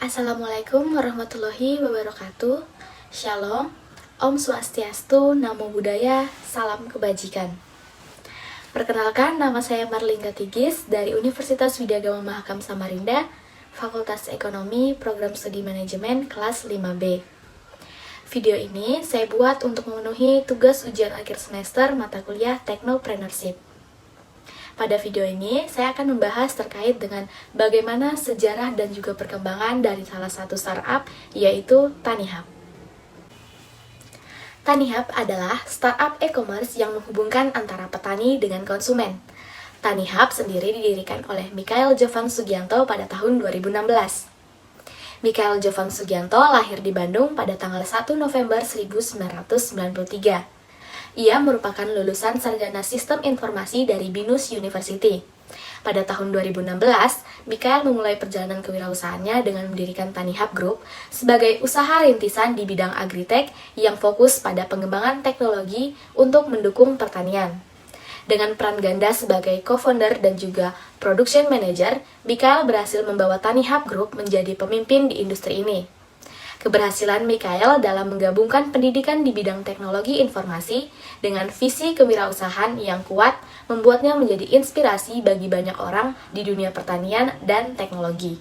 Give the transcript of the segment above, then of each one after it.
Assalamualaikum warahmatullahi wabarakatuh. Shalom, Om Swastiastu, Namo Buddhaya, Salam Kebajikan. Perkenalkan, nama saya Marlingga Tigis dari Universitas Widyagama Mahakam Samarinda, Fakultas Ekonomi, Program Studi Manajemen, kelas 5B. Video ini saya buat untuk memenuhi tugas ujian akhir semester mata kuliah Technopreneurship. Pada video ini, saya akan membahas terkait dengan bagaimana sejarah dan juga perkembangan dari salah satu startup, yaitu TaniHub. TaniHub adalah startup e-commerce yang menghubungkan antara petani dengan konsumen. TaniHub sendiri didirikan oleh Mikhail Jovan Sugianto pada tahun 2016. Mikhail Jovan Sugianto lahir di Bandung pada tanggal 1 November 1993. Ia merupakan lulusan sarjana Sistem Informasi dari Binus University. Pada tahun 2016, Mikhail memulai perjalanan kewirausahaannya dengan mendirikan TaniHub Group sebagai usaha rintisan di bidang agritech yang fokus pada pengembangan teknologi untuk mendukung pertanian. Dengan peran ganda sebagai co-founder dan juga production manager, Mikhail berhasil membawa TaniHub Group menjadi pemimpin di industri ini. Keberhasilan Mikhail dalam menggabungkan pendidikan di bidang teknologi informasi dengan visi kewirausahaan yang kuat membuatnya menjadi inspirasi bagi banyak orang di dunia pertanian dan teknologi.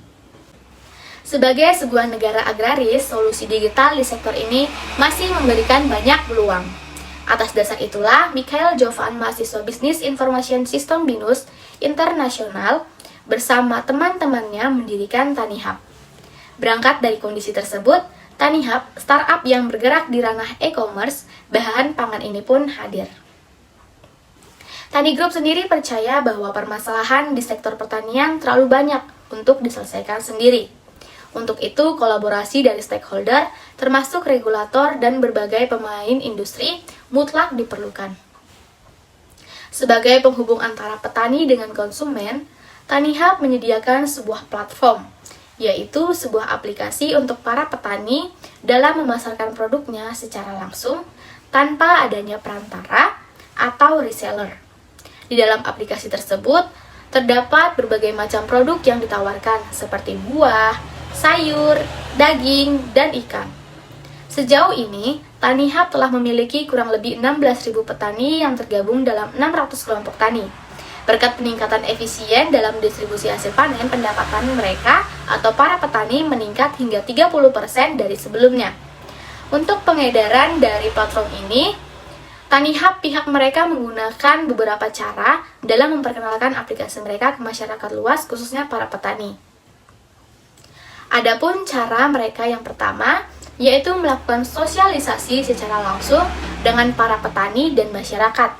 Sebagai sebuah negara agraris, solusi digital di sektor ini masih memberikan banyak peluang. Atas dasar itulah, Mikhail Jovan, mahasiswa Bisnis Information System Binus Internasional, bersama teman-temannya mendirikan TaniHub. Berangkat dari kondisi tersebut, TaniHub, startup yang bergerak di ranah e-commerce, bahan pangan ini pun hadir. Tani Group sendiri percaya bahwa permasalahan di sektor pertanian terlalu banyak untuk diselesaikan sendiri. Untuk itu, kolaborasi dari stakeholder, termasuk regulator dan berbagai pemain industri, mutlak diperlukan. Sebagai penghubung antara petani dengan konsumen, TaniHub menyediakan sebuah platform, yaitu sebuah aplikasi untuk para petani dalam memasarkan produknya secara langsung tanpa adanya perantara atau reseller. Di dalam aplikasi tersebut, terdapat berbagai macam produk yang ditawarkan seperti buah, sayur, daging, dan ikan. Sejauh ini, TaniHub telah memiliki kurang lebih 16.000 petani yang tergabung dalam 600 kelompok tani. Berkat peningkatan efisien dalam distribusi hasil panen, pendapatan mereka atau para petani meningkat hingga 30% dari sebelumnya. Untuk pengedaran dari platform ini, TaniHub pihak mereka menggunakan beberapa cara dalam memperkenalkan aplikasi mereka ke masyarakat luas, khususnya para petani. Adapun cara mereka yang pertama, yaitu melakukan sosialisasi secara langsung dengan para petani dan masyarakat,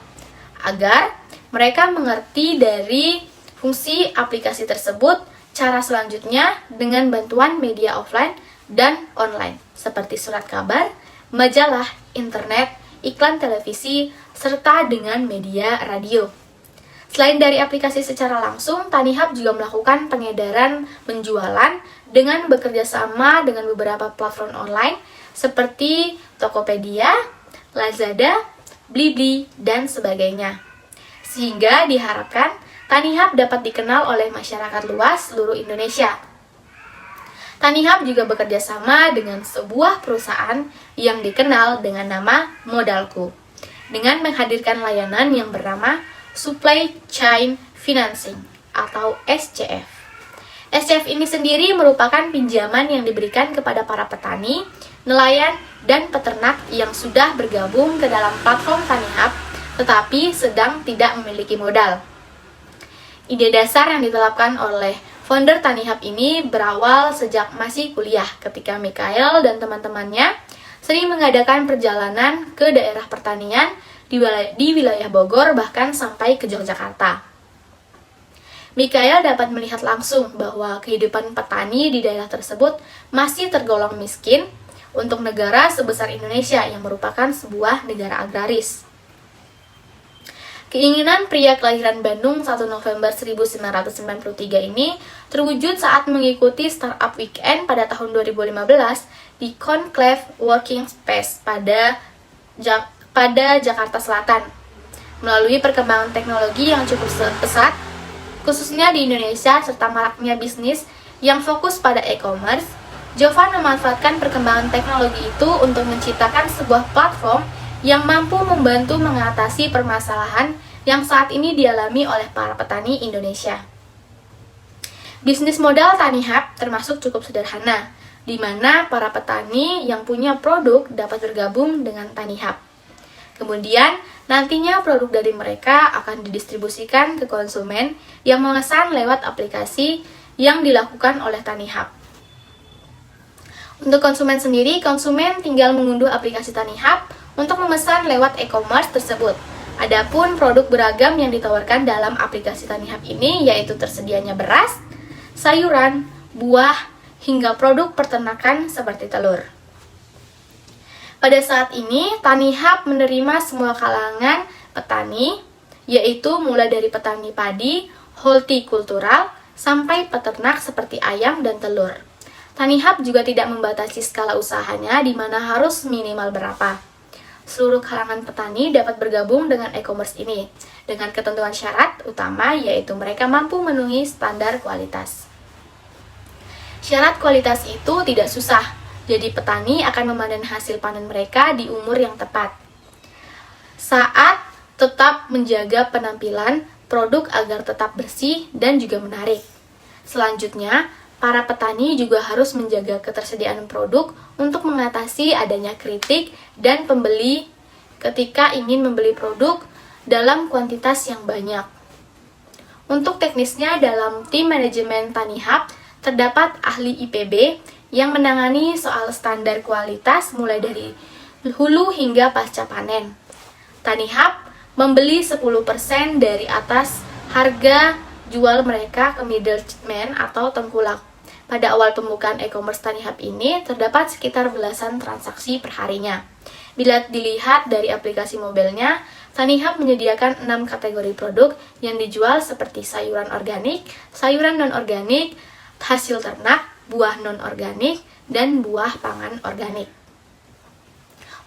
agar mereka mengerti dari fungsi aplikasi tersebut. Cara selanjutnya dengan bantuan media offline dan online, seperti surat kabar, majalah, internet, iklan televisi, serta dengan media radio. Selain dari aplikasi secara langsung, TaniHub juga melakukan pengedaran penjualan dengan bekerja sama dengan beberapa platform online seperti Tokopedia, Lazada, Blibli, dan sebagainya. Sehingga diharapkan TaniHub dapat dikenal oleh masyarakat luas seluruh Indonesia. TaniHub juga bekerja sama dengan sebuah perusahaan yang dikenal dengan nama Modalku, dengan menghadirkan layanan yang bernama Supply Chain Financing atau SCF. SCF ini sendiri merupakan pinjaman yang diberikan kepada para petani, nelayan, dan peternak yang sudah bergabung ke dalam platform TaniHub tetapi sedang tidak memiliki modal. Ide dasar yang ditetapkan oleh founder TaniHub ini berawal sejak masih kuliah ketika Mikhail dan teman-temannya sering mengadakan perjalanan ke daerah pertanian di wilayah Bogor bahkan sampai ke Yogyakarta. Mikhail dapat melihat langsung bahwa kehidupan petani di daerah tersebut masih tergolong miskin untuk negara sebesar Indonesia yang merupakan sebuah negara agraris. Keinginan pria kelahiran Bandung 1 November 1993 ini terwujud saat mengikuti Startup Weekend pada tahun 2015 di Conclave Working Space pada Jakarta Selatan. Melalui perkembangan teknologi yang cukup pesat, khususnya di Indonesia serta maraknya bisnis yang fokus pada e-commerce, Jovan memanfaatkan perkembangan teknologi itu untuk menciptakan sebuah platform yang mampu membantu mengatasi permasalahan yang saat ini dialami oleh para petani Indonesia. Bisnis modal Tani Hub termasuk cukup sederhana, di mana para petani yang punya produk dapat bergabung dengan Tani Hub. Kemudian, nantinya produk dari mereka akan didistribusikan ke konsumen yang memesan lewat aplikasi yang dilakukan oleh Tani Hub. Untuk konsumen sendiri, konsumen tinggal mengunduh aplikasi Tani Hub untuk memesan lewat e-commerce tersebut. Adapun produk beragam yang ditawarkan dalam aplikasi Tani Hub ini yaitu tersedianya beras, sayuran, buah, hingga produk peternakan seperti telur. Pada saat ini, Tani Hub menerima semua kalangan petani, yaitu mulai dari petani padi, hortikultural, sampai peternak seperti ayam dan telur. Tani Hub juga tidak membatasi skala usahanya di mana harus minimal berapa. Seluruh kalangan petani dapat bergabung dengan e-commerce ini dengan ketentuan syarat utama yaitu mereka mampu memenuhi standar kualitas. Syarat kualitas itu tidak susah, jadi petani akan memanen hasil panen mereka di umur yang tepat. Saat tetap menjaga penampilan produk agar tetap bersih dan juga menarik. Selanjutnya, para petani juga harus menjaga ketersediaan produk untuk mengatasi adanya kritik dan pembeli ketika ingin membeli produk dalam kuantitas yang banyak. Untuk teknisnya, dalam tim manajemen Tani Hub terdapat ahli IPB yang menangani soal standar kualitas mulai dari hulu hingga pasca panen. Tani Hub membeli 10% dari atas harga jual mereka ke middleman atau tengkulak. Pada awal pembukaan e-commerce Tani Hub ini, terdapat sekitar belasan transaksi perharinya. Bila dilihat dari aplikasi mobilnya, Tani Hub menyediakan 6 kategori produk yang dijual seperti sayuran organik, sayuran non-organik, hasil ternak, buah non-organik, dan buah pangan organik.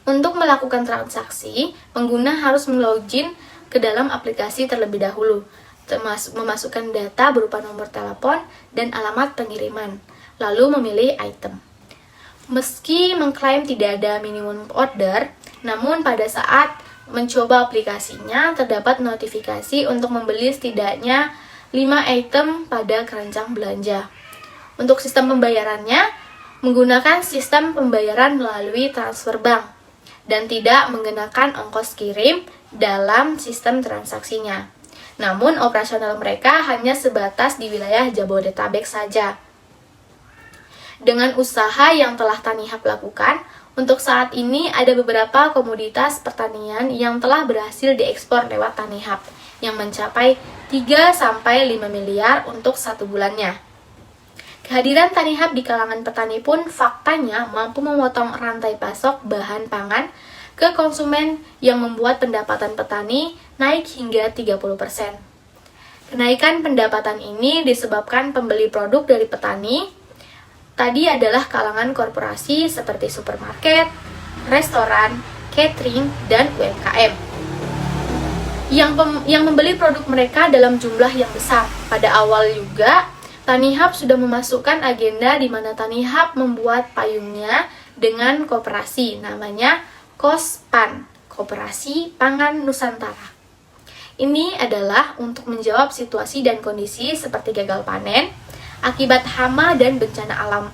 Untuk melakukan transaksi, pengguna harus melogin ke dalam aplikasi terlebih dahulu, memasukkan data berupa nomor telepon dan alamat pengiriman, lalu memilih item. Meski mengklaim tidak ada minimum order, namun pada saat mencoba aplikasinya terdapat notifikasi untuk membeli setidaknya 5 item pada keranjang belanja. Untuk sistem pembayarannya, menggunakan sistem pembayaran melalui transfer bank dan tidak menggunakan ongkos kirim dalam sistem transaksinya. Namun, operasional mereka hanya sebatas di wilayah Jabodetabek saja. Dengan usaha yang telah Tani Hub lakukan, untuk saat ini ada beberapa komoditas pertanian yang telah berhasil diekspor lewat Tani Hub, yang mencapai 3-5 miliar untuk 1 bulannya. Kehadiran Tani Hub di kalangan petani pun faktanya mampu memotong rantai pasok bahan pangan ke konsumen yang membuat pendapatan petani naik hingga 30%. Kenaikan pendapatan ini disebabkan pembeli produk dari petani tadi adalah kalangan korporasi seperti supermarket, restoran, catering, dan UMKM yang membeli produk mereka dalam jumlah yang besar. Pada awal juga, Tani Hub sudah memasukkan agenda di mana Tani Hub membuat payungnya dengan koperasi, namanya KOSPAN, Koperasi Pangan Nusantara. Ini adalah untuk menjawab situasi dan kondisi seperti gagal panen, akibat hama dan bencana alam.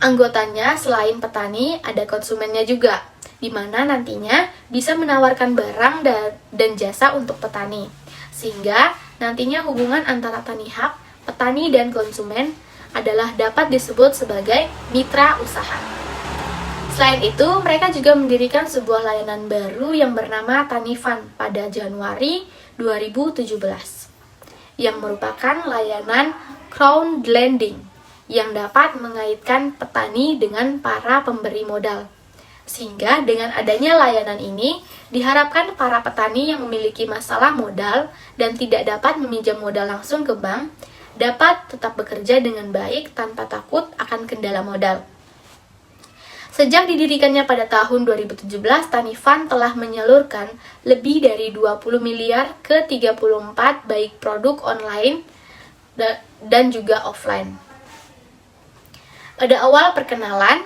Anggotanya selain petani, ada konsumennya juga, di mana nantinya bisa menawarkan barang dan jasa untuk petani. Sehingga nantinya hubungan antara Tani Hub, petani dan konsumen adalah dapat disebut sebagai mitra usaha. Selain itu, mereka juga mendirikan sebuah layanan baru yang bernama Tanifan pada Januari 2017, yang merupakan layanan crowdlending yang dapat mengaitkan petani dengan para pemberi modal. Sehingga dengan adanya layanan ini, diharapkan para petani yang memiliki masalah modal dan tidak dapat meminjam modal langsung ke bank, dapat tetap bekerja dengan baik tanpa takut akan kendala modal. Sejak didirikannya pada tahun 2017, Tanifan telah menyalurkan lebih dari 20 miliar ke 34 baik produk online dan juga offline. Pada awal perkenalan,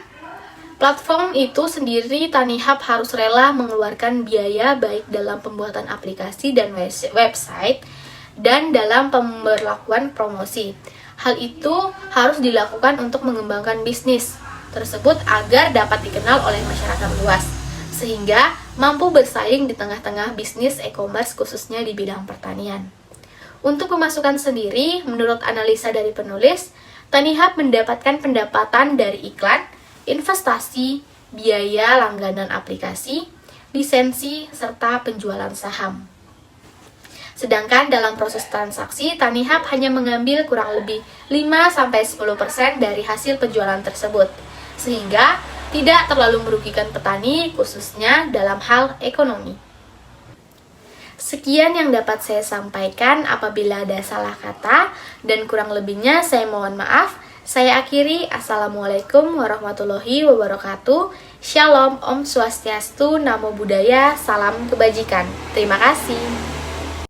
platform itu sendiri Tanihub harus rela mengeluarkan biaya baik dalam pembuatan aplikasi dan website dan dalam pemberlakuan promosi. Hal itu harus dilakukan untuk mengembangkan bisnis tersebut agar dapat dikenal oleh masyarakat luas, sehingga mampu bersaing di tengah-tengah bisnis e-commerce khususnya di bidang pertanian. Untuk pemasukan sendiri, menurut analisa dari penulis, Tanihub mendapatkan pendapatan dari iklan, investasi, biaya langganan aplikasi, lisensi, serta penjualan saham. Sedangkan dalam proses transaksi, Tanihub hanya mengambil kurang lebih 5-10% dari hasil penjualan tersebut, sehingga tidak terlalu merugikan petani, khususnya dalam hal ekonomi. Sekian yang dapat saya sampaikan. Apabila ada salah kata dan kurang lebihnya saya mohon maaf. Saya akhiri. Assalamualaikum warahmatullahi wabarakatuh. Shalom, Om Swastiastu, Namo Buddhaya, salam kebajikan. Terima kasih.